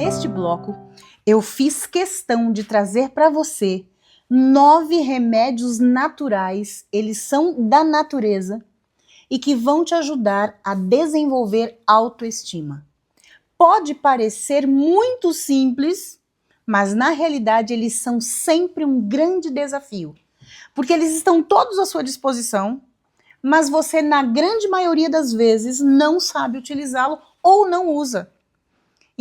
neste bloco, eu fiz questão de trazer para você 9 remédios naturais, eles são da natureza e que vão te ajudar a desenvolver autoestima. Pode parecer muito simples, mas na realidade eles são sempre um grande desafio, porque eles estão todos à sua disposição, mas você, na grande maioria das vezes, não sabe utilizá-lo ou não usa.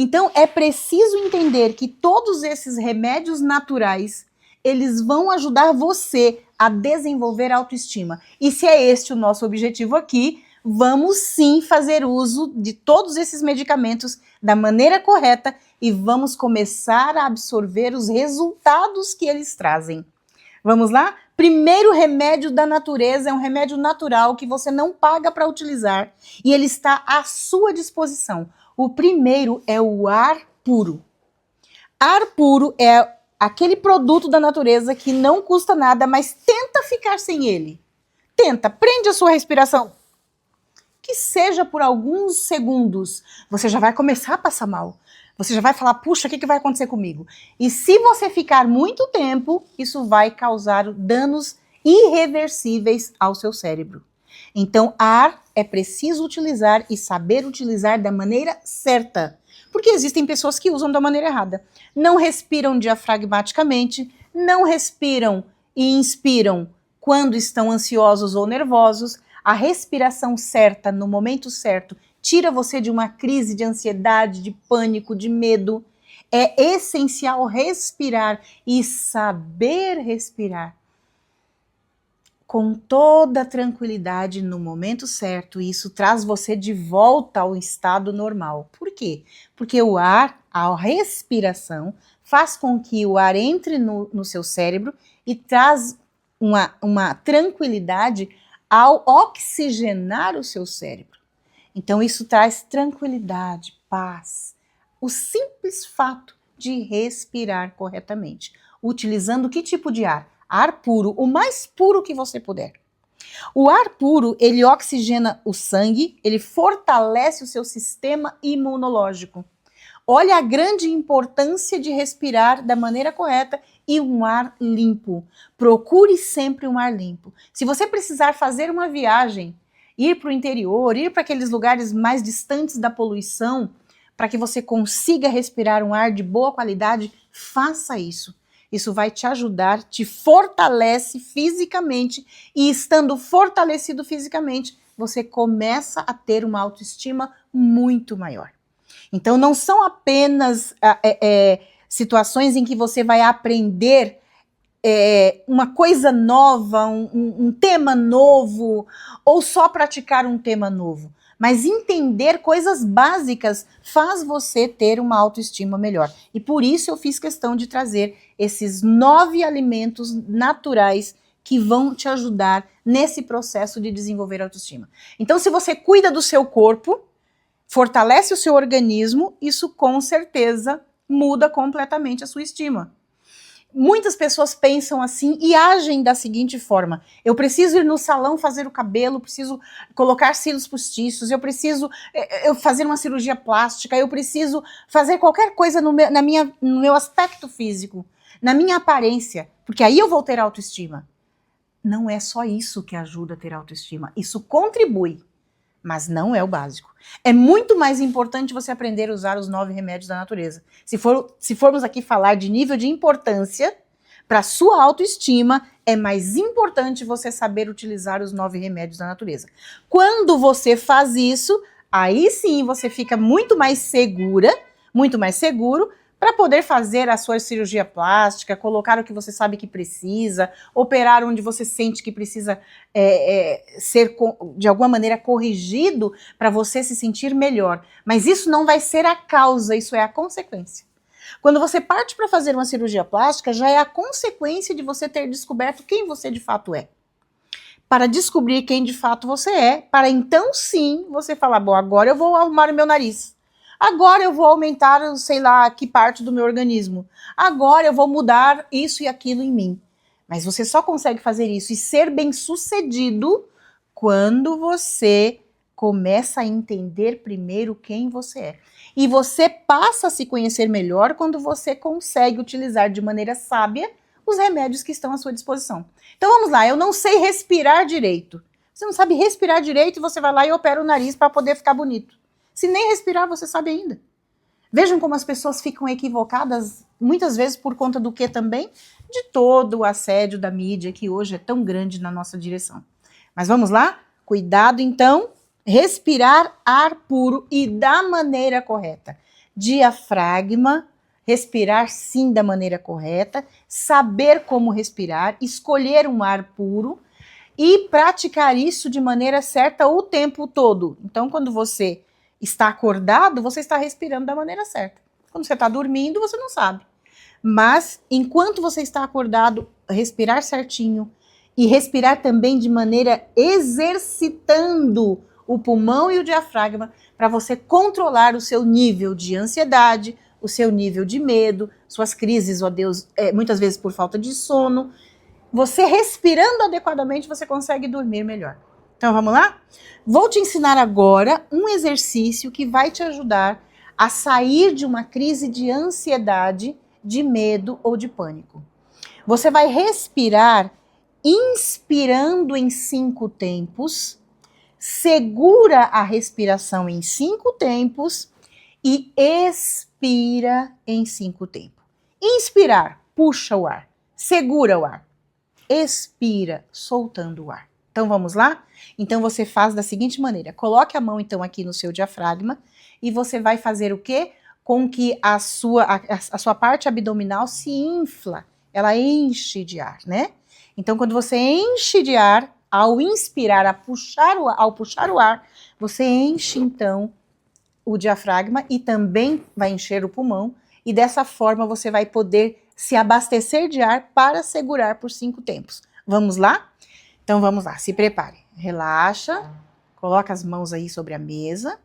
Então, é preciso entender que todos esses remédios naturais, eles vão ajudar você a desenvolver autoestima. E se é este o nosso objetivo aqui, vamos sim fazer uso de todos esses medicamentos da maneira correta e vamos começar a absorver os resultados que eles trazem. Vamos lá? Primeiro remédio da natureza é um remédio natural que você não paga para utilizar e ele está à sua disposição. O primeiro é o ar puro. Ar puro é aquele produto da natureza que não custa nada, mas tenta ficar sem ele. Tenta, prende a sua respiração. Que seja por alguns segundos, você já vai começar a passar mal. Você já vai falar, puxa, o que vai acontecer comigo? E se você ficar muito tempo, isso vai causar danos irreversíveis ao seu cérebro. Então, ar é preciso utilizar e saber utilizar da maneira certa. Porque existem pessoas que usam da maneira errada. Não respiram diafragmaticamente, não respiram e inspiram quando estão ansiosos ou nervosos. A respiração certa, no momento certo, tira você de uma crise de ansiedade, de pânico, de medo. É essencial respirar e saber respirar com toda tranquilidade no momento certo. E isso traz você de volta ao estado normal. Por quê? Porque o ar, a respiração, faz com que o ar entre no seu cérebro e traz uma tranquilidade ao oxigenar o seu cérebro. Então isso traz tranquilidade, paz. O simples fato de respirar corretamente. Utilizando que tipo de ar? Ar puro, o mais puro que você puder. O ar puro, ele oxigena o sangue, ele fortalece o seu sistema imunológico. Olha a grande importância de respirar da maneira correta e um ar limpo. Procure sempre um ar limpo. Se você precisar fazer uma viagem, ir para o interior, ir para aqueles lugares mais distantes da poluição, para que você consiga respirar um ar de boa qualidade, faça isso. Isso vai te ajudar, te fortalece fisicamente e estando fortalecido fisicamente, você começa a ter uma autoestima muito maior. Então não são apenas situações em que você vai aprender uma coisa nova, um tema novo, ou só praticar um tema novo. Mas entender coisas básicas faz você ter uma autoestima melhor. E por isso eu fiz questão de trazer esses 9 alimentos naturais que vão te ajudar nesse processo de desenvolver autoestima. Então, se você cuida do seu corpo, fortalece o seu organismo, isso com certeza muda completamente a sua estima. Muitas pessoas pensam assim e agem da seguinte forma: eu preciso ir no salão fazer o cabelo, preciso colocar cílios postiços, eu preciso fazer uma cirurgia plástica, eu preciso fazer qualquer coisa no meu aspecto físico, na minha aparência, porque aí eu vou ter autoestima. Não é só isso que ajuda a ter autoestima, isso contribui, mas não é o básico. É muito mais importante você aprender a usar os 9 remédios da natureza. Se formos aqui falar de nível de importância, para sua autoestima, é mais importante você saber utilizar os 9 remédios da natureza. Quando você faz isso, aí sim você fica muito mais segura, muito mais seguro, para poder fazer a sua cirurgia plástica, colocar o que você sabe que precisa, operar onde você sente que precisa ser de alguma maneira corrigido para você se sentir melhor. Mas isso não vai ser a causa, isso é a consequência. Quando você parte para fazer uma cirurgia plástica, já é a consequência de você ter descoberto quem você de fato é. Para descobrir quem de fato você é, para então sim você falar, bom, agora eu vou arrumar o meu nariz. Agora eu vou aumentar, sei lá, que parte do meu organismo. Agora eu vou mudar isso e aquilo em mim. Mas você só consegue fazer isso e ser bem-sucedido quando você Começa a entender primeiro quem você é. E você passa a se conhecer melhor quando você consegue utilizar de maneira sábia os remédios que estão à sua disposição. Então vamos lá, eu não sei respirar direito. Você não sabe respirar direito e você vai lá e opera o nariz para poder ficar bonito. Se nem respirar você sabe ainda. Vejam como as pessoas ficam equivocadas, muitas vezes por conta do que também? De todo o assédio da mídia que hoje é tão grande na nossa direção. Mas vamos lá? Cuidado então, respirar ar puro e da maneira correta. Diafragma, respirar sim da maneira correta, saber como respirar, escolher um ar puro e praticar isso de maneira certa o tempo todo. Então, quando você está acordado, você está respirando da maneira certa. Quando você está dormindo, você não sabe. Mas, enquanto você está acordado, respirar certinho e respirar também de maneira exercitando o pulmão e o diafragma para você controlar o seu nível de ansiedade, o seu nível de medo, suas crises, ó Deus, muitas vezes por falta de sono. Você respirando adequadamente, você consegue dormir melhor. Então vamos lá? Vou te ensinar agora um exercício que vai te ajudar a sair de uma crise de ansiedade, de medo ou de pânico. Você vai respirar inspirando em 5 tempos, segura a respiração em 5 tempos e expira em 5 tempos. Inspirar, puxa o ar, segura o ar. Expira, soltando o ar. Então vamos lá? Então você faz da seguinte maneira, coloque a mão então aqui no seu diafragma e você vai fazer o quê? Com que a sua parte abdominal se infla, ela enche de ar, né? Então quando você enche de ar, ao inspirar, ao puxar o ar, você enche então o diafragma e também vai encher o pulmão e dessa forma você vai poder se abastecer de ar para segurar por 5 tempos. Vamos lá? Então vamos lá, se prepare. Relaxa, coloca as mãos aí sobre a mesa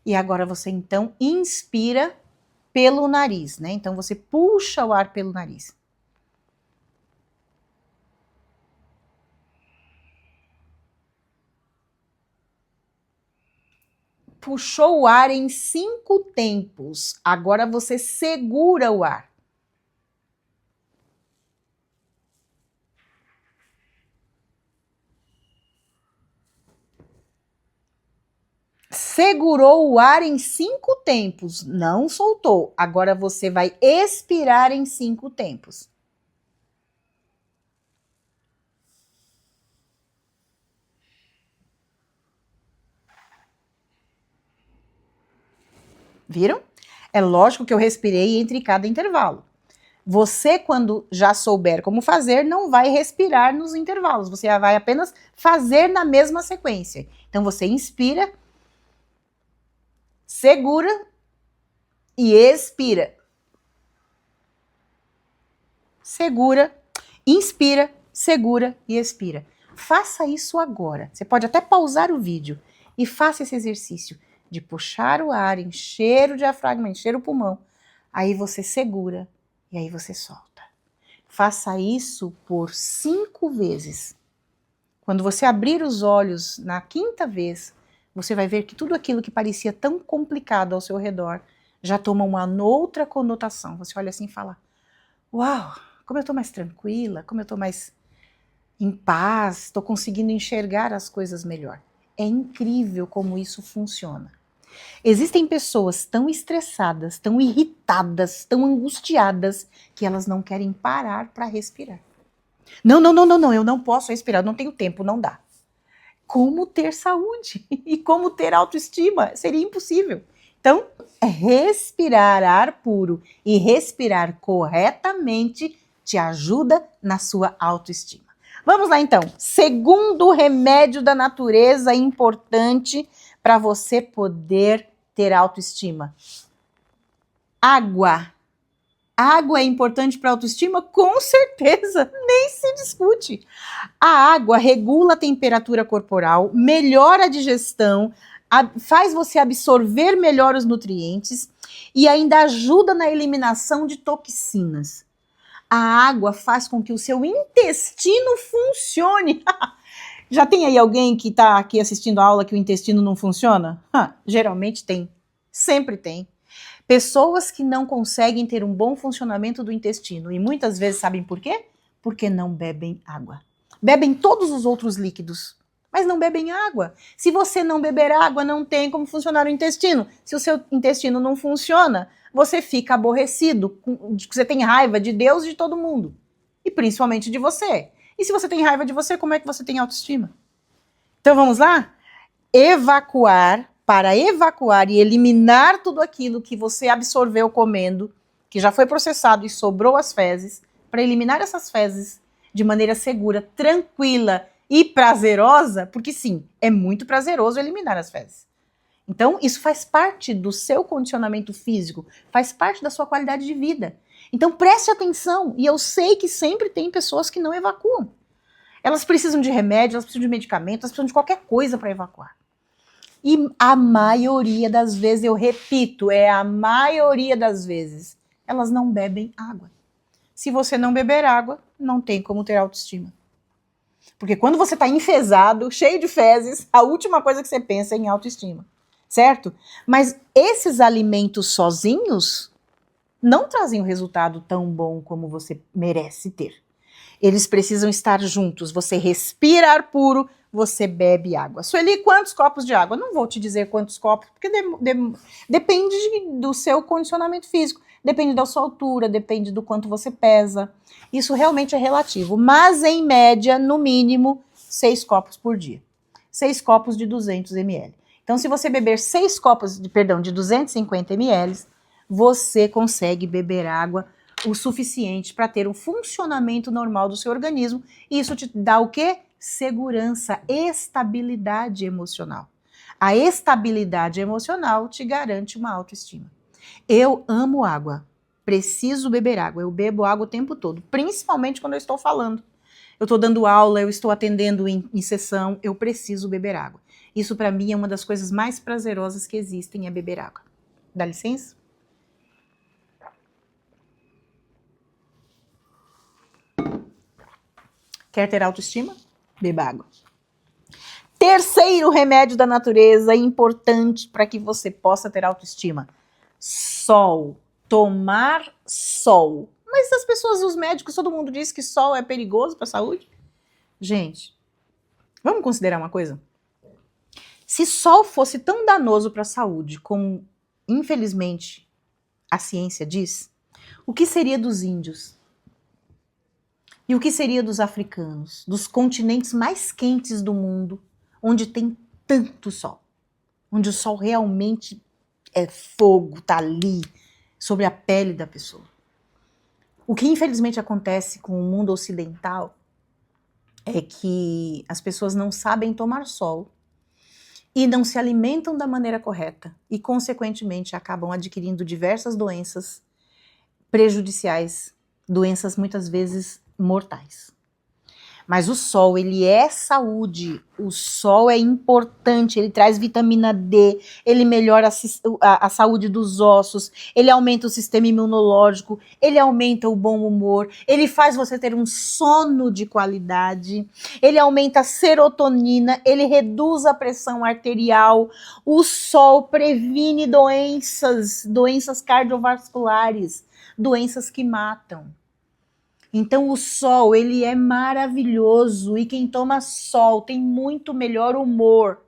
e agora você então inspira pelo nariz, né? Então você puxa o ar pelo nariz. Puxou o ar em 5 tempos. Agora você segura o ar. Segurou o ar em 5 tempos, não soltou. Agora você vai expirar em 5 tempos. Viram? É lógico que eu respirei entre cada intervalo. Você, quando já souber como fazer, não vai respirar nos intervalos. Você vai apenas fazer na mesma sequência. Então você inspira, segura e expira. Segura, inspira, segura e expira. Faça isso agora. Você pode até pausar o vídeo e faça esse exercício de puxar o ar, encher o diafragma, encher o pulmão. Aí você segura e aí você solta. Faça isso por 5 vezes. Quando você abrir os olhos na 5ª vez, você vai ver que tudo aquilo que parecia tão complicado ao seu redor já toma uma outra conotação. Você olha assim e fala, uau, como eu estou mais tranquila, como eu estou mais em paz, estou conseguindo enxergar as coisas melhor. É incrível como isso funciona. Existem pessoas tão estressadas, tão irritadas, tão angustiadas, que elas não querem parar para respirar. Não, eu não posso respirar, não tenho tempo, não dá. Como ter saúde e como ter autoestima? Seria impossível. Então, respirar ar puro e respirar corretamente te ajuda na sua autoestima. Vamos lá então. Segundo remédio da natureza importante para você poder ter autoestima. Água. Água é importante para a autoestima? Com certeza, nem se discute. A água regula a temperatura corporal, melhora a digestão, faz você absorver melhor os nutrientes e ainda ajuda na eliminação de toxinas. A água faz com que o seu intestino funcione. Já tem aí alguém que está aqui assistindo a aula que o intestino não funciona? Geralmente tem. Sempre tem. Pessoas que não conseguem ter um bom funcionamento do intestino. E muitas vezes sabem por quê? Porque não bebem água. Bebem todos os outros líquidos, mas não bebem água. Se você não beber água, não tem como funcionar o intestino. Se o seu intestino não funciona, você fica aborrecido, você tem raiva de Deus e de todo mundo. E principalmente de você. E se você tem raiva de você, como é que você tem autoestima? Então vamos lá? Para evacuar e eliminar tudo aquilo que você absorveu comendo, que já foi processado e sobrou as fezes, para eliminar essas fezes de maneira segura, tranquila e prazerosa, porque sim, é muito prazeroso eliminar as fezes. Então, isso faz parte do seu condicionamento físico, faz parte da sua qualidade de vida. Então, preste atenção, e eu sei que sempre tem pessoas que não evacuam. Elas precisam de remédio, elas precisam de medicamento, elas precisam de qualquer coisa para evacuar. E a maioria das vezes, eu repito, a maioria das vezes, elas não bebem água. Se você não beber água, não tem como ter autoestima. Porque quando você está enfesado, cheio de fezes, a última coisa que você pensa é em autoestima. Certo? Mas esses alimentos sozinhos não trazem um resultado tão bom como você merece ter. Eles precisam estar juntos. Você respira ar puro, você bebe água. Sueli, quantos copos de água? Não vou te dizer quantos copos, porque depende do seu condicionamento físico, depende da sua altura, depende do quanto você pesa. Isso realmente é relativo. Mas, em média, no mínimo, 6 copos por dia. 6 copos de 200 ml. Então, se você beber 6 copos de 250 ml, você consegue beber água o suficiente para ter um funcionamento normal do seu organismo. E isso te dá o quê? Segurança, estabilidade emocional. A estabilidade emocional te garante uma autoestima. Eu amo água, preciso beber água, eu bebo água o tempo todo, principalmente quando eu estou falando. Eu estou dando aula, eu estou atendendo em sessão, eu preciso beber água. Isso para mim é uma das coisas mais prazerosas que existem, é beber água. Dá licença? Quer ter autoestima? Beba água. Terceiro remédio da natureza importante para que você possa ter autoestima: sol. Tomar sol. Mas as pessoas, os médicos, todo mundo diz que sol é perigoso para a saúde? Gente, vamos considerar uma coisa? Se sol fosse tão danoso para a saúde como, infelizmente, a ciência diz, o que seria dos índios? E o que seria dos africanos? Dos continentes mais quentes do mundo, onde tem tanto sol? Onde o sol realmente é fogo, tá ali, sobre a pele da pessoa. O que infelizmente acontece com o mundo ocidental é que as pessoas não sabem tomar sol e não se alimentam da maneira correta e, consequentemente, acabam adquirindo diversas doenças prejudiciais, doenças muitas vezes mortais. Mas o sol, ele é saúde, o sol é importante, ele traz vitamina D, ele melhora a saúde dos ossos, ele aumenta o sistema imunológico, ele aumenta o bom humor, ele faz você ter um sono de qualidade, ele aumenta a serotonina, ele reduz a pressão arterial, o sol previne doenças cardiovasculares, doenças que matam. Então o sol, ele é maravilhoso e quem toma sol tem muito melhor humor,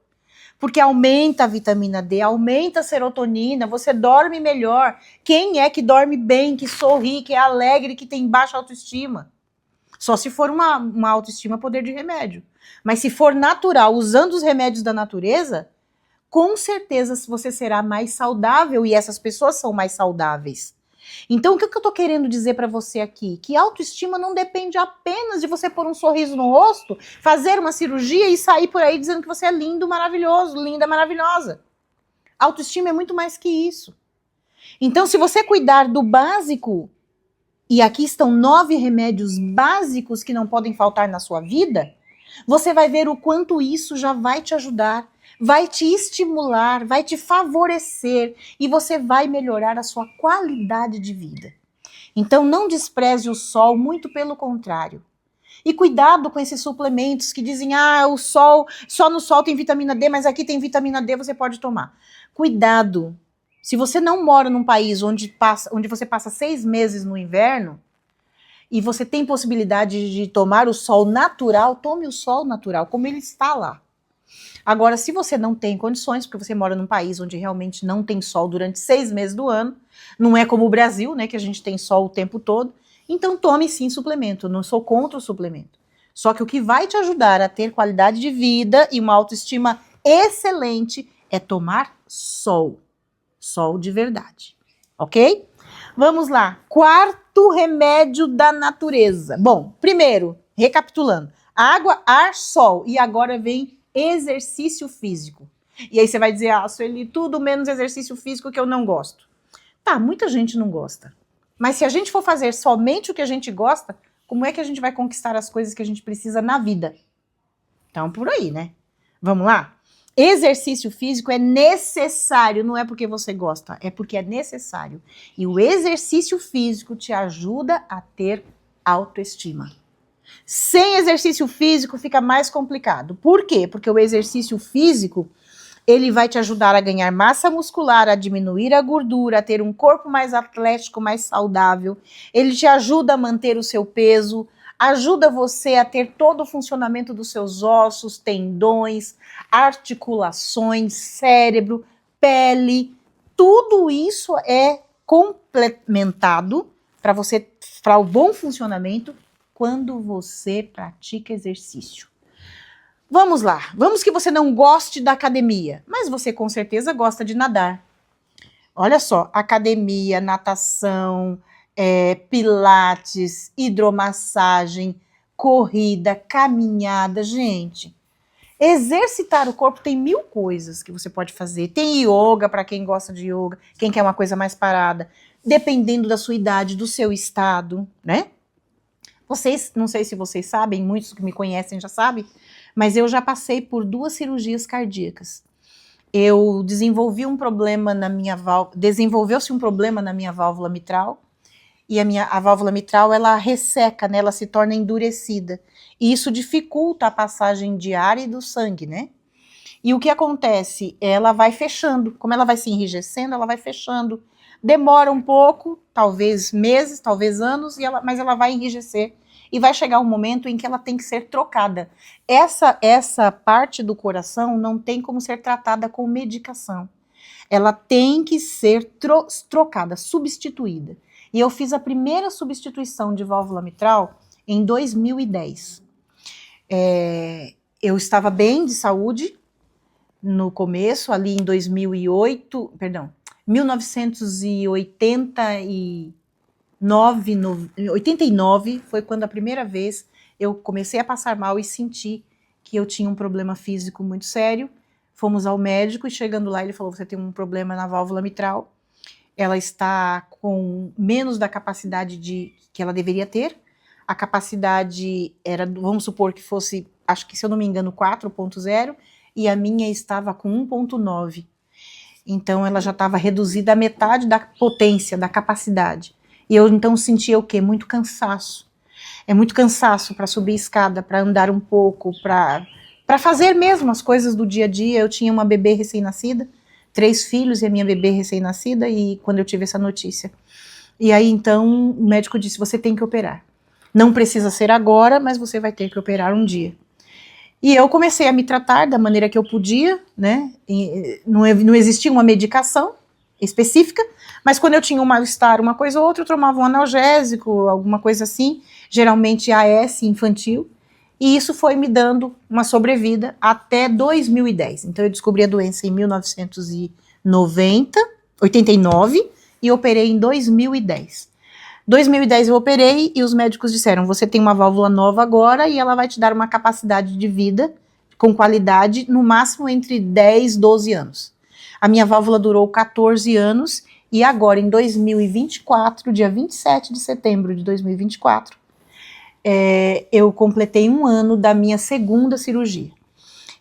porque aumenta a vitamina D, aumenta a serotonina, você dorme melhor. Quem é que dorme bem, que sorri, que é alegre, que tem baixa autoestima? Só se for uma autoestima poder de remédio. Mas se for natural, usando os remédios da natureza, com certeza você será mais saudável e essas pessoas são mais saudáveis. Então, o que eu tô querendo dizer para você aqui? Que autoestima não depende apenas de você pôr um sorriso no rosto, fazer uma cirurgia e sair por aí dizendo que você é lindo, maravilhoso, linda, maravilhosa. Autoestima é muito mais que isso. Então, se você cuidar do básico, e aqui estão 9 remédios básicos que não podem faltar na sua vida, você vai ver o quanto isso já vai te ajudar, vai te estimular, vai te favorecer e você vai melhorar a sua qualidade de vida. Então não despreze o sol, muito pelo contrário. E cuidado com esses suplementos que dizem, ah, o sol, só no sol tem vitamina D, mas aqui tem vitamina D, você pode tomar. Cuidado. Se você não mora num país onde você passa 6 meses no inverno, e você tem possibilidade de tomar o sol natural, tome o sol natural, como ele está lá. Agora, se você não tem condições, porque você mora num país onde realmente não tem sol durante 6 meses do ano, não é como o Brasil, né, que a gente tem sol o tempo todo, então tome sim suplemento, não sou contra o suplemento. Só que o que vai te ajudar a ter qualidade de vida e uma autoestima excelente é tomar sol. Sol de verdade, ok? Vamos lá, quarto remédio da natureza. Bom, primeiro, recapitulando, água, ar, sol, e agora vem exercício físico. E aí você vai dizer, ah, Sueli, tudo menos exercício físico que eu não gosto. Tá, muita gente não gosta. Mas se a gente for fazer somente o que a gente gosta, como é que a gente vai conquistar as coisas que a gente precisa na vida? Então, por aí, né? Vamos lá? Exercício físico é necessário, não é porque você gosta, é porque é necessário. E o exercício físico te ajuda a ter autoestima. Sem exercício físico fica mais complicado. Por quê? Porque o exercício físico, ele vai te ajudar a ganhar massa muscular, a diminuir a gordura, a ter um corpo mais atlético, mais saudável. Ele te ajuda a manter o seu peso, ajuda você a ter todo o funcionamento dos seus ossos, tendões, articulações, cérebro, pele. Tudo isso é complementado para o bom funcionamento quando você pratica exercício. Vamos lá, vamos que você não goste da academia, mas você com certeza gosta de nadar. Olha só, academia, natação, pilates, hidromassagem, corrida, caminhada, gente. Exercitar o corpo tem 1000 coisas que você pode fazer. Tem yoga para quem gosta de yoga, quem quer uma coisa mais parada, dependendo da sua idade, do seu estado, né? Vocês, não sei se vocês sabem, muitos que me conhecem já sabem, mas eu já passei por 2 cirurgias cardíacas. Eu desenvolvi um problema na minha válvula, desenvolveu-se um problema na minha válvula mitral, e a válvula mitral, ela resseca, né, ela se torna endurecida, e isso dificulta a passagem de ar e do sangue, né? E o que acontece? Ela vai fechando, como ela vai se enrijecendo, ela vai fechando. Demora um pouco, talvez meses, talvez anos, mas ela vai enrijecer. E vai chegar um momento em que ela tem que ser trocada. Essa parte do coração não tem como ser tratada com medicação. Ela tem que ser trocada, substituída. E eu fiz a primeira substituição de válvula mitral em 2010. Eu estava bem de saúde no começo, ali em 1989 foi quando a primeira vez eu comecei a passar mal e senti que eu tinha um problema físico muito sério. Fomos ao médico e chegando lá ele falou, você tem um problema na válvula mitral, ela está com menos da capacidade que ela deveria ter. A capacidade era, vamos supor que fosse, acho que se eu não me engano, 4.0 e a minha estava com 1.9. Então ela já estava reduzida à metade da potência, da capacidade. E eu então sentia o quê? Muito cansaço. É muito cansaço para subir escada, para andar um pouco, para fazer mesmo as coisas do dia a dia. Eu tinha uma bebê recém-nascida, 3 filhos e a minha bebê recém-nascida, e quando eu tive essa notícia. E aí então o médico disse, você tem que operar. Não precisa ser agora, mas você vai ter que operar um dia. E eu comecei a me tratar da maneira que eu podia, né? Não existia uma medicação específica, mas quando eu tinha um mal-estar, uma coisa ou outra, eu tomava um analgésico, alguma coisa assim, geralmente AS infantil, e isso foi me dando uma sobrevida até 2010. Então eu descobri a doença em 1989 e operei em 2010. 2010 eu operei e os médicos disseram, você tem uma válvula nova agora e ela vai te dar uma capacidade de vida com qualidade no máximo entre 10 e 12 anos. A minha válvula durou 14 anos e agora em 2024, dia 27 de setembro de 2024, eu completei 1 ano da minha 2ª cirurgia.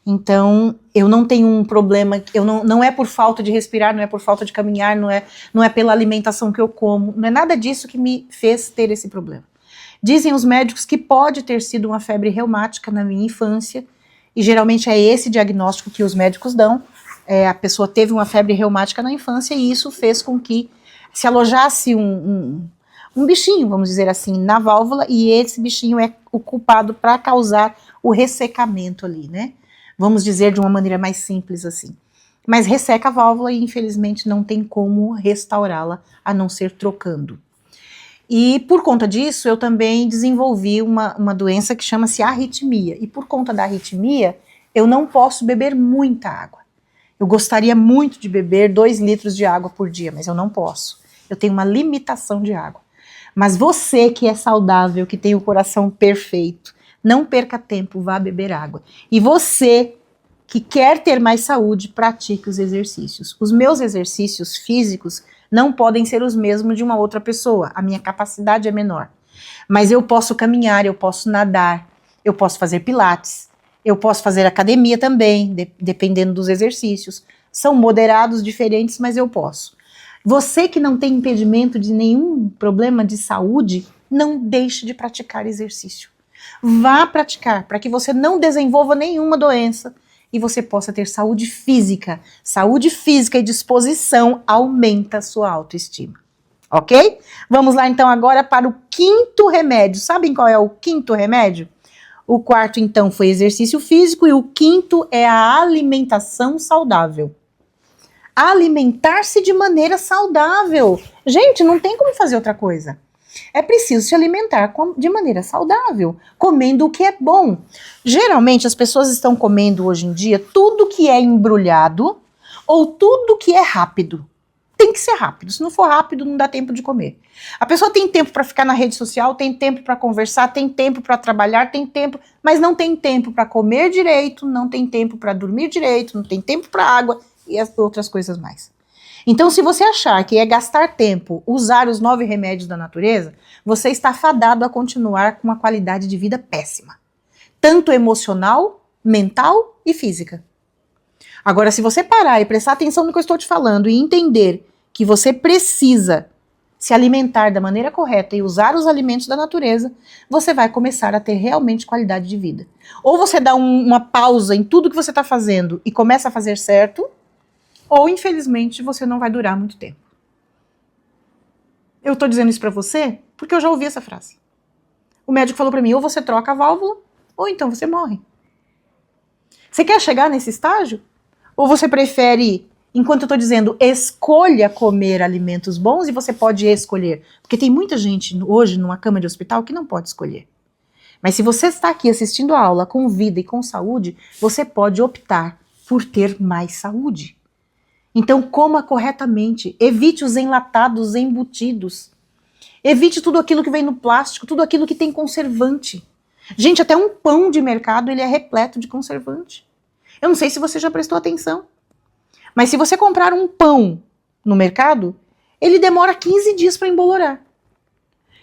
Então, eu não tenho um problema, não é por falta de respirar, não é por falta de caminhar, não é pela alimentação que eu como, não é nada disso que me fez ter esse problema. Dizem os médicos que pode ter sido uma febre reumática na minha infância, e geralmente é esse diagnóstico que os médicos dão. A pessoa teve uma febre reumática na infância e isso fez com que se alojasse um bichinho, vamos dizer assim, na válvula, e esse bichinho é o culpado para causar o ressecamento ali, né? Vamos dizer de uma maneira mais simples assim. Mas resseca a válvula e infelizmente não tem como restaurá-la, a não ser trocando. E por conta disso eu também desenvolvi uma doença que chama-se arritmia. E por conta da arritmia eu não posso beber muita água. Eu gostaria muito de beber 2 litros de água por dia, mas eu não posso. Eu tenho uma limitação de água. Mas você que é saudável, que tem o coração perfeito, não perca tempo, vá beber água. E você que quer ter mais saúde, pratique os exercícios. Os meus exercícios físicos não podem ser os mesmos de uma outra pessoa. A minha capacidade é menor. Mas eu posso caminhar, eu posso nadar, eu posso fazer pilates, eu posso fazer academia também, dependendo dos exercícios. São moderados, diferentes, mas eu posso. Você que não tem impedimento de nenhum problema de saúde, não deixe de praticar exercício. Vá praticar, para que você não desenvolva nenhuma doença e você possa ter saúde física. Saúde física e disposição aumenta a sua autoestima. Ok? Vamos lá então agora para o 5º remédio. Sabem qual é o 5º remédio? O 4º então foi exercício físico e o 5º é a alimentação saudável. Alimentar-se de maneira saudável. Gente, não tem como fazer outra coisa. É preciso se alimentar de maneira saudável, comendo o que é bom. Geralmente as pessoas estão comendo hoje em dia tudo que é embrulhado ou tudo que é rápido. Tem que ser rápido, se não for rápido não dá tempo de comer. A pessoa tem tempo para ficar na rede social, tem tempo para conversar, tem tempo para trabalhar, tem tempo, mas não tem tempo para comer direito, não tem tempo para dormir direito, não tem tempo para água e as outras coisas mais. Então, se você achar que é gastar tempo, usar os 9 remédios da natureza, você está fadado a continuar com uma qualidade de vida péssima. Tanto emocional, mental e física. Agora, se você parar e prestar atenção no que eu estou te falando e entender que você precisa se alimentar da maneira correta e usar os alimentos da natureza, você vai começar a ter realmente qualidade de vida. Ou você dá uma pausa em tudo que você está fazendo e começa a fazer certo, ou, infelizmente, você não vai durar muito tempo. Eu tô dizendo isso pra você porque eu já ouvi essa frase. O médico falou pra mim, ou você troca a válvula, ou então você morre. Você quer chegar nesse estágio? Ou você prefere, enquanto eu tô dizendo, escolha comer alimentos bons e você pode escolher? Porque tem muita gente hoje numa cama de hospital que não pode escolher. Mas se você está aqui assistindo a aula com vida e com saúde, você pode optar por ter mais saúde. Então coma corretamente, evite os enlatados, embutidos. Evite tudo aquilo que vem no plástico, tudo aquilo que tem conservante. Gente, até um pão de mercado ele é repleto de conservante. Eu não sei se você já prestou atenção, mas se você comprar um pão no mercado, ele demora 15 dias para embolorar.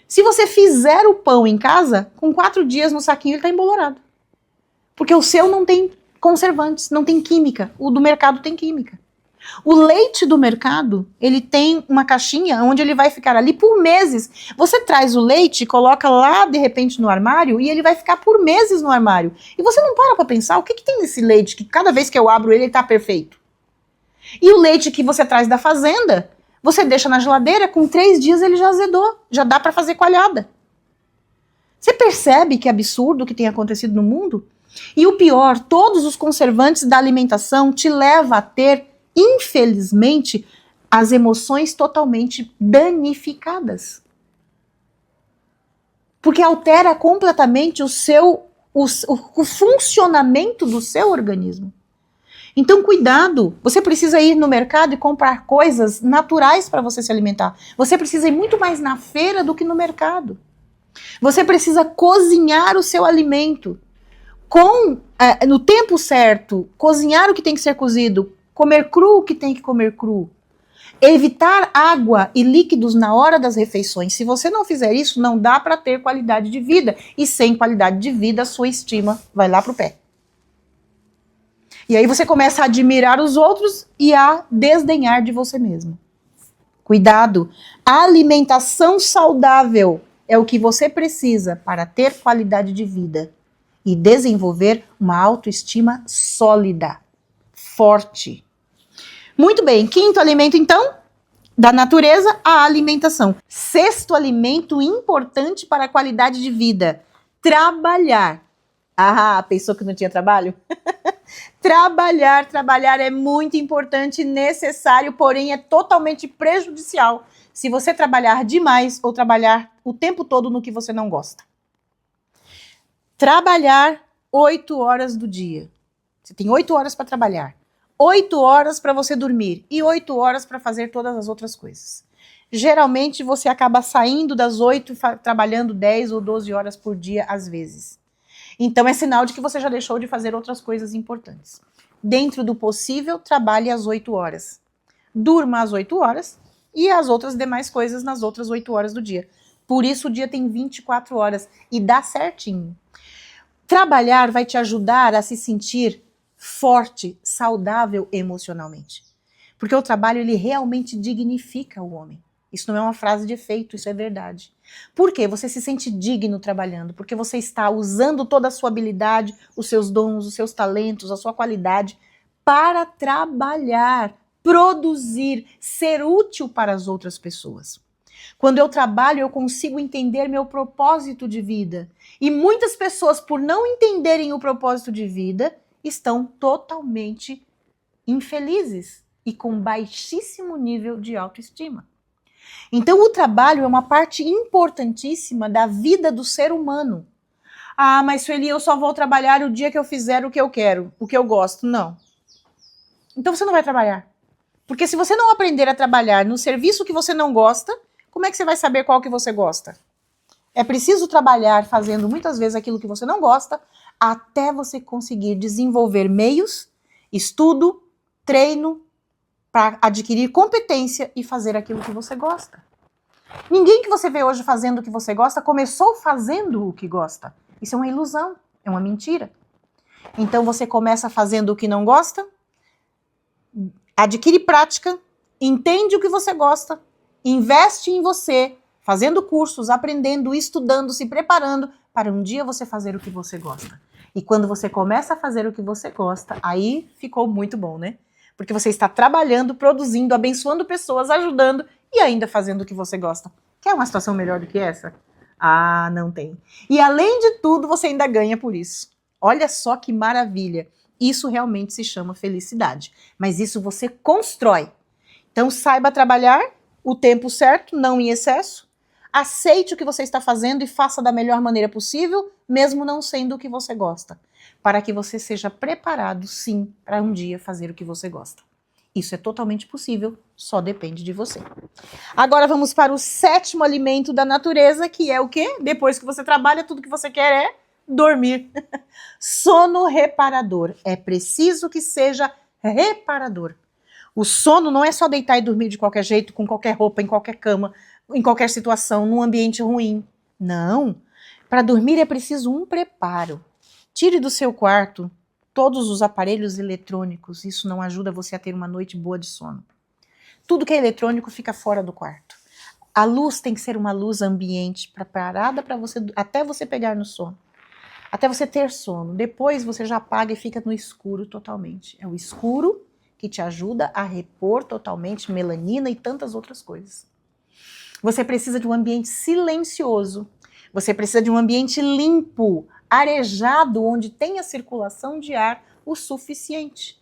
Se você fizer o pão em casa, com 4 dias no saquinho ele está embolorado. Porque o seu não tem conservantes, não tem química, o do mercado tem química. O leite do mercado, ele tem uma caixinha onde ele vai ficar ali por meses. Você traz o leite, coloca lá de repente no armário e ele vai ficar por meses no armário. E você não para pensar o que tem nesse leite que cada vez que eu abro ele tá perfeito. E o leite que você traz da fazenda, você deixa na geladeira, com 3 dias ele já azedou, já dá para fazer coalhada. Você percebe que absurdo o que tem acontecido no mundo? E o pior, todos os conservantes da alimentação te levam a ter, infelizmente, as emoções totalmente danificadas. Porque altera completamente o funcionamento do seu organismo. Então, cuidado, você precisa ir no mercado e comprar coisas naturais para você se alimentar. Você precisa ir muito mais na feira do que no mercado. Você precisa cozinhar o seu alimento no tempo certo, cozinhar o que tem que ser cozido, comer cru o que tem que comer cru. Evitar água e líquidos na hora das refeições. Se você não fizer isso, não dá para ter qualidade de vida. E sem qualidade de vida, a sua estima vai lá pro pé. E aí você começa a admirar os outros e a desdenhar de você mesmo. Cuidado. A alimentação saudável é o que você precisa para ter qualidade de vida e desenvolver uma autoestima sólida, forte. Muito bem, quinto alimento então, da natureza, a alimentação. Sexto alimento importante para a qualidade de vida, trabalhar. Ah, pensou que não tinha trabalho? Trabalhar é muito importante e necessário, porém é totalmente prejudicial se você trabalhar demais ou trabalhar o tempo todo no que você não gosta. Trabalhar 8 horas do dia. Você tem 8 horas para trabalhar, 8 horas para você dormir e 8 horas para fazer todas as outras coisas. Geralmente você acaba saindo das 8 e trabalhando 10 ou 12 horas por dia às vezes. Então é sinal de que você já deixou de fazer outras coisas importantes. Dentro do possível, trabalhe às 8 horas. Durma às 8 horas e as outras demais coisas nas outras 8 horas do dia. Por isso o dia tem 24 horas e dá certinho. Trabalhar vai te ajudar a se sentir forte, saudável emocionalmente. Porque o trabalho, ele realmente dignifica o homem. Isso não é uma frase de efeito, isso é verdade. Por quê? Você se sente digno trabalhando, porque você está usando toda a sua habilidade, os seus dons, os seus talentos, a sua qualidade para trabalhar, produzir, ser útil para as outras pessoas. Quando eu trabalho, eu consigo entender meu propósito de vida. E muitas pessoas, por não entenderem o propósito de vida, estão totalmente infelizes e com baixíssimo nível de autoestima. Então, o trabalho é uma parte importantíssima da vida do ser humano. Ah, mas Sueli, eu só vou trabalhar o dia que eu fizer o que eu quero, o que eu gosto. Não. Então você não vai trabalhar. Porque se você não aprender a trabalhar no serviço que você não gosta, como é que você vai saber qual que você gosta? É preciso trabalhar fazendo muitas vezes aquilo que você não gosta, até você conseguir desenvolver meios, estudo, treino, para adquirir competência e fazer aquilo que você gosta. Ninguém que você vê hoje fazendo o que você gosta começou fazendo o que gosta. Isso é uma ilusão, é uma mentira. Então você começa fazendo o que não gosta, adquire prática, entende o que você gosta, investe em você, fazendo cursos, aprendendo, estudando, se preparando para um dia você fazer o que você gosta. E quando você começa a fazer o que você gosta, aí ficou muito bom, né? Porque você está trabalhando, produzindo, abençoando pessoas, ajudando e ainda fazendo o que você gosta. Quer uma situação melhor do que essa? Ah, não tem. E além de tudo, você ainda ganha por isso. Olha só que maravilha. Isso realmente se chama felicidade. Mas isso você constrói. Então saiba trabalhar o tempo certo, não em excesso. Aceite o que você está fazendo e faça da melhor maneira possível, mesmo não sendo o que você gosta, para que você seja preparado, sim, para um dia fazer o que você gosta. Isso é totalmente possível, só depende de você. Agora vamos para o sétimo alimento da natureza, que é o quê? Depois que você trabalha, tudo que você quer é dormir. Sono reparador. É preciso que seja reparador. O sono não é só deitar e dormir de qualquer jeito, com qualquer roupa, em qualquer cama, em qualquer situação, num ambiente ruim. Não. Para dormir é preciso um preparo. Tire do seu quarto todos os aparelhos eletrônicos. Isso não ajuda você a ter uma noite boa de sono. Tudo que é eletrônico fica fora do quarto. A luz tem que ser uma luz ambiente, preparada para você, até você pegar no sono. Até você ter sono. Depois você já apaga e fica no escuro totalmente. É o escuro que te ajuda a repor totalmente melanina e tantas outras coisas. Você precisa de um ambiente silencioso. Você precisa de um ambiente limpo, arejado, onde tenha circulação de ar o suficiente.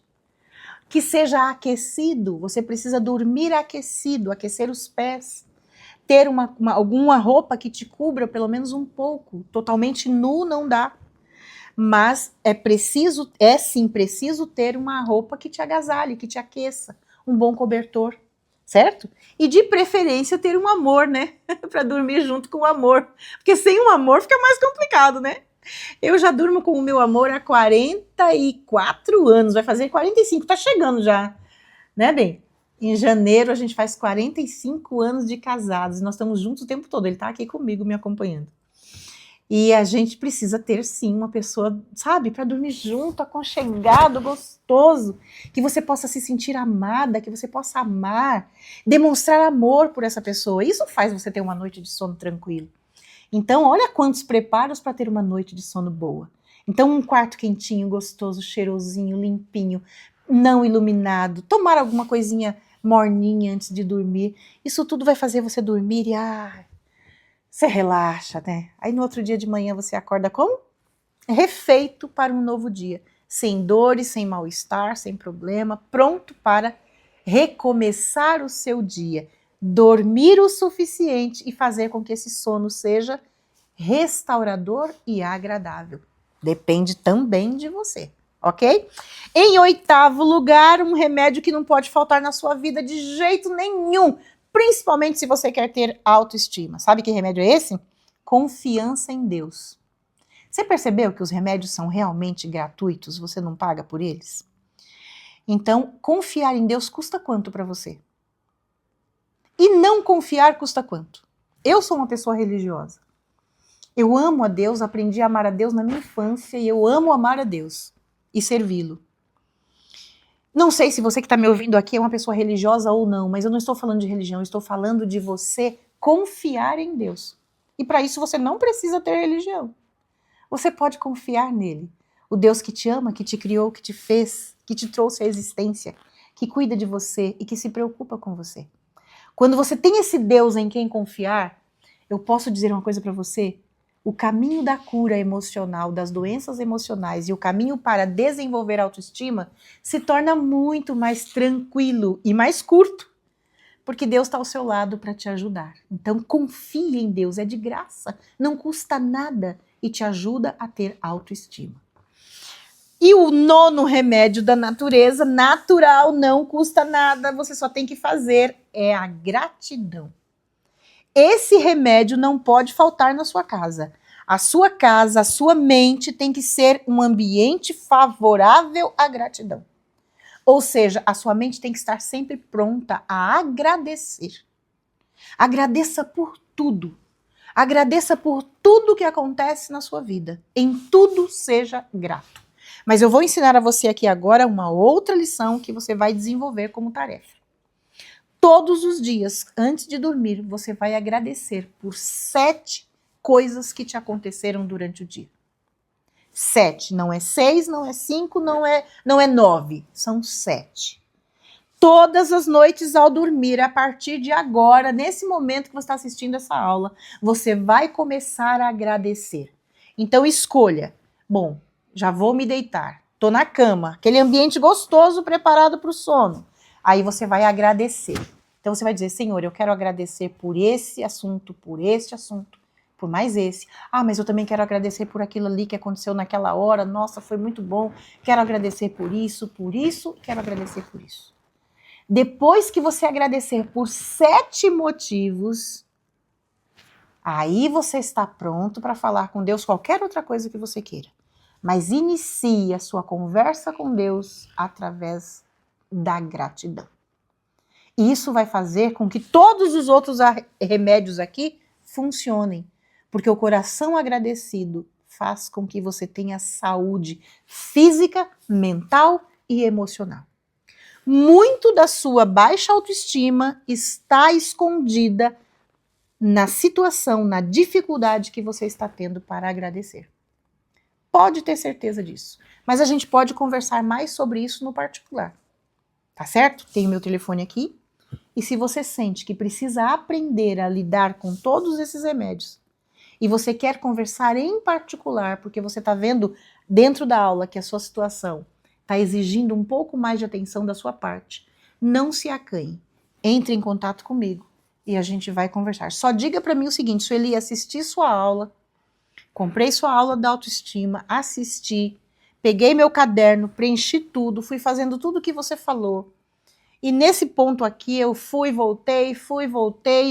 Que seja aquecido. Você precisa dormir aquecido, aquecer os pés. Ter alguma roupa que te cubra pelo menos um pouco. Totalmente nu não dá. Mas é sim preciso ter uma roupa que te agasalhe, que te aqueça. Um bom cobertor. Certo? E de preferência ter um amor, né? Para dormir junto com o amor. Porque sem um amor fica mais complicado, né? Eu já durmo com o meu amor há 44 anos, vai fazer 45, tá chegando já, né, bem? Em janeiro a gente faz 45 anos de casados, nós estamos juntos o tempo todo, ele tá aqui comigo me acompanhando. E a gente precisa ter, sim, uma pessoa, sabe, para dormir junto, aconchegado, gostoso, que você possa se sentir amada, que você possa amar, demonstrar amor por essa pessoa. Isso faz você ter uma noite de sono tranquilo. Então, olha quantos preparos para ter uma noite de sono boa. Então, um quarto quentinho, gostoso, cheirosinho, limpinho, não iluminado, tomar alguma coisinha morninha antes de dormir. Isso tudo vai fazer você dormir e você relaxa, né? Aí no outro dia de manhã você acorda como? Refeito para um novo dia. Sem dores, sem mal-estar, sem problema, pronto para recomeçar o seu dia. Dormir o suficiente e fazer com que esse sono seja restaurador e agradável. Depende também de você, ok? Em 8º lugar, um remédio que não pode faltar na sua vida de jeito nenhum, principalmente se você quer ter autoestima. Sabe que remédio é esse? Confiança em Deus. Você percebeu que os remédios são realmente gratuitos? Você não paga por eles? Então, confiar em Deus custa quanto para você? E não confiar custa quanto? Eu sou uma pessoa religiosa. Eu amo a Deus, aprendi a amar a Deus na minha infância e eu amo amar a Deus e servi-lo. Não sei se você que está me ouvindo aqui é uma pessoa religiosa ou não, mas eu não estou falando de religião, eu estou falando de você confiar em Deus. E para isso você não precisa ter religião. Você pode confiar nele. O Deus que te ama, que te criou, que te fez, que te trouxe à existência, que cuida de você e que se preocupa com você. Quando você tem esse Deus em quem confiar, eu posso dizer uma coisa para você? O caminho da cura emocional, das doenças emocionais e o caminho para desenvolver autoestima se torna muito mais tranquilo e mais curto, porque Deus está ao seu lado para te ajudar. Então confie em Deus, é de graça, não custa nada e te ajuda a ter autoestima. E o 9º remédio da natureza, natural, não custa nada, você só tem que fazer, é a gratidão. Esse remédio não pode faltar na sua casa. A sua casa, a sua mente tem que ser um ambiente favorável à gratidão. Ou seja, a sua mente tem que estar sempre pronta a agradecer. Agradeça por tudo. Agradeça por tudo que acontece na sua vida. Em tudo seja grato. Mas eu vou ensinar a você aqui agora uma outra lição que você vai desenvolver como tarefa. Todos os dias, antes de dormir, você vai agradecer por 7 coisas que te aconteceram durante o dia. 7, não é 6, não é 5, não é 9, são 7. Todas as noites ao dormir, a partir de agora, nesse momento que você está assistindo essa aula, você vai começar a agradecer. Então escolha, bom, já vou me deitar, tô na cama, aquele ambiente gostoso preparado para o sono. Aí você vai agradecer. Então você vai dizer, Senhor, eu quero agradecer por esse assunto, por este assunto, por mais esse. Ah, mas eu também quero agradecer por aquilo ali que aconteceu naquela hora. Nossa, foi muito bom. Quero agradecer por isso, quero agradecer por isso. Depois que você agradecer por 7 motivos, aí você está pronto para falar com Deus qualquer outra coisa que você queira. Mas inicie a sua conversa com Deus através da gratidão. E isso vai fazer com que todos os outros remédios aqui funcionem. Porque o coração agradecido faz com que você tenha saúde física, mental e emocional. Muito da sua baixa autoestima está escondida na situação, na dificuldade que você está tendo para agradecer. Pode ter certeza disso. Mas a gente pode conversar mais sobre isso no particular. Tá certo? Tem o meu telefone aqui. E se você sente que precisa aprender a lidar com todos esses remédios, e você quer conversar em particular, porque você está vendo dentro da aula que a sua situação está exigindo um pouco mais de atenção da sua parte, não se acanhe. Entre em contato comigo e a gente vai conversar. Só diga para mim o seguinte, Sueli, assisti sua aula, comprei sua aula da autoestima, assisti, peguei meu caderno, preenchi tudo, fui fazendo tudo o que você falou. E nesse ponto aqui eu fui, voltei,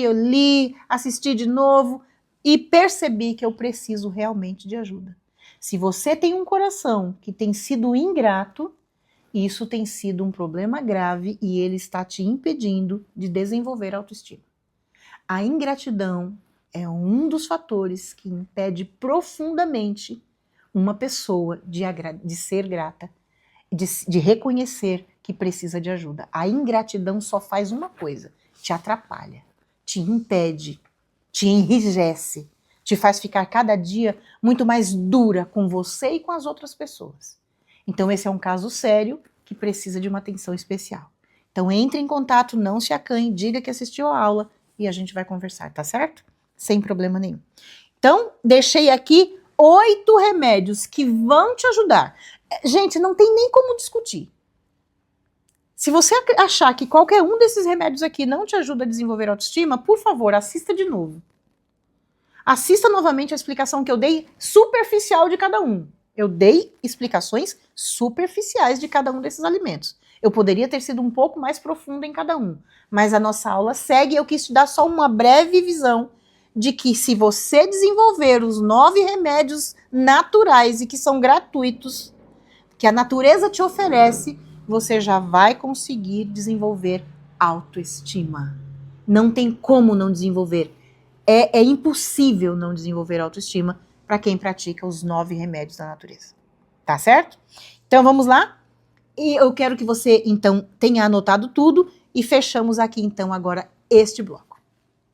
eu li, assisti de novo e percebi que eu preciso realmente de ajuda. Se você tem um coração que tem sido ingrato, isso tem sido um problema grave e ele está te impedindo de desenvolver autoestima. A ingratidão é um dos fatores que impede profundamente uma pessoa de ser grata, de reconhecer que precisa de ajuda. A ingratidão só faz uma coisa, te atrapalha, te impede, te enrijece, te faz ficar cada dia muito mais dura com você e com as outras pessoas. Então esse é um caso sério que precisa de uma atenção especial. Então entre em contato, não se acanhe, diga que assistiu a aula e a gente vai conversar, tá certo? Sem problema nenhum. Então, deixei aqui 8 remédios que vão te ajudar. Gente, não tem nem como discutir. Se você achar que qualquer um desses remédios aqui não te ajuda a desenvolver autoestima, por favor, assista de novo. Assista novamente a explicação que eu dei superficial de cada um. Eu dei explicações superficiais de cada um desses alimentos. Eu poderia ter sido um pouco mais profunda em cada um, mas a nossa aula segue e eu quis te dar só uma breve visão de que se você desenvolver os 9 remédios naturais e que são gratuitos, que a natureza te oferece, você já vai conseguir desenvolver autoestima. Não tem como não desenvolver. É impossível não desenvolver autoestima para quem pratica os 9 remédios da natureza. Tá certo? Então vamos lá? E eu quero que você, então, tenha anotado tudo e fechamos aqui, então, agora este bloco.